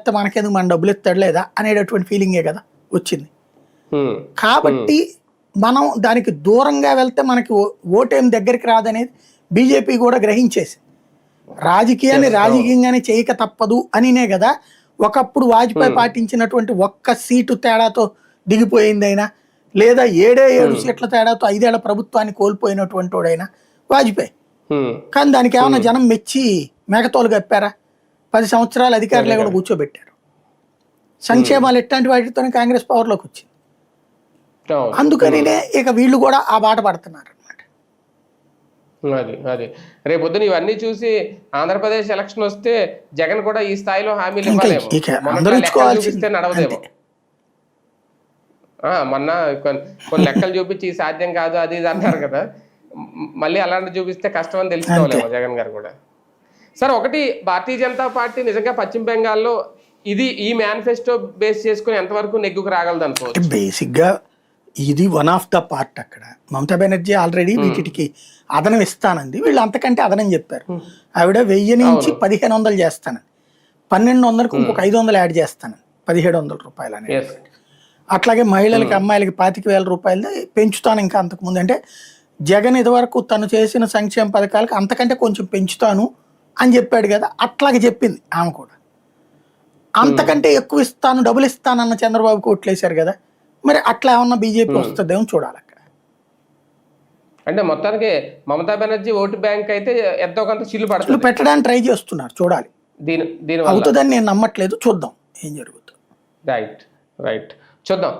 ఇస్తే మనకెందుకు మన డబ్బులు ఇస్తాడు లేదా అనేటటువంటి ఫీలింగే కదా వచ్చింది. కాబట్టి మనం దానికి దూరంగా వెళ్తే మనకి ఓటేం దగ్గరికి రాదనేది బీజేపీ కూడా గ్రహించేసి రాజకీయాన్ని రాజకీయంగానే చేయక తప్పదు అనినే కదా ఒకప్పుడు వాజ్పేయి పాటించినటువంటి ఒక్క సీటు తేడాతో దిగిపోయిందైనా లేదా 7 సీట్ల తేడాతో 5 ఏళ్ల ప్రభుత్వాన్ని కోల్పోయినటువంటి వాడైనా వాజ్పేయి. కానీ దానికి ఏమన్నా జనం మెచ్చి మెగతోలు కప్పారా? 10 సంవత్సరాలు అధికారులు కూడా కూర్చోబెట్టారు. సంక్షేమాలు ఎట్లాంటి వాటితోనే కాంగ్రెస్ పవర్లోకి వచ్చింది. అందుకనినే ఇక వీళ్ళు కూడా ఆ బాట పడుతున్నారు అనమాట. అది రేపొద్దున ఇవన్నీ చూసి ఆంధ్రప్రదేశ్ ఎలక్షన్ వస్తే జగన్ కూడా ఈ స్థాయిలో హామీలు చూపిస్తే నడవదేమో. మొన్న కొన్ని లెక్కలు చూపించి సాధ్యం కాదు అది ఇది అన్నారు కదా, మళ్ళీ అలాంటి చూపిస్తే కష్టం అని తెలుసుకోవాలేమో జగన్ గారు కూడా. సార్ ఒకటి, భారతీయ జనతా పార్టీ నిజంగా పశ్చిమ బెంగాల్లో ఈ మేనిఫెస్టో బేస్ చేసుకుని ఎంతవరకు నెగ్గుకు రాగలదు అనుకోవచ్చు? బేసిక్ గా ఇది వన్ ఆఫ్ ద పార్ట్. అక్కడ మమతా బెనర్జీ ఆల్రెడీ వీటికి అదనం ఇస్తానంది, వీళ్ళు అంతకంటే అదనం చెప్పారు. ఆవిడ 1000 నుంచి 1500 చేస్తానని, 1200కు ఇంకొక 500 యాడ్ చేస్తానని, 1700 రూపాయలు అనేది. అట్లాగే మహిళలకి అమ్మాయిలకి 25,000 రూపాయలు పెంచుతాను ఇంకా అంతకుముందు. అంటే జగన్ ఇదివరకు తను చేసిన సంక్షేమ పథకాలకు అంతకంటే కొంచెం పెంచుతాను అని చెప్పాడు కదా, అట్లాగే చెప్పింది ఆమె కూడా. అంతకంటే ఎక్కువ ఇస్తాను, డబుల్ ఇస్తానన్న చంద్రబాబు కోట్లేశారు కదా, మరి అట్లా ఏమన్నా బీజేపీ వస్తుందేమో చూడాలి అక్కడ. అంటే మొత్తానికి మమతా బెనర్జీ ఓటు బ్యాంక్ అయితే ఎంతో కొంత చిల్లు పడుతుంది, పెట్టడానికి ట్రై చేస్తున్నారు. చూడాలి, దీని అవుతుందని నేను నమ్మట్లేదు, చూద్దాం ఏం జరుగుతుంది. రైట్ చూద్దాం.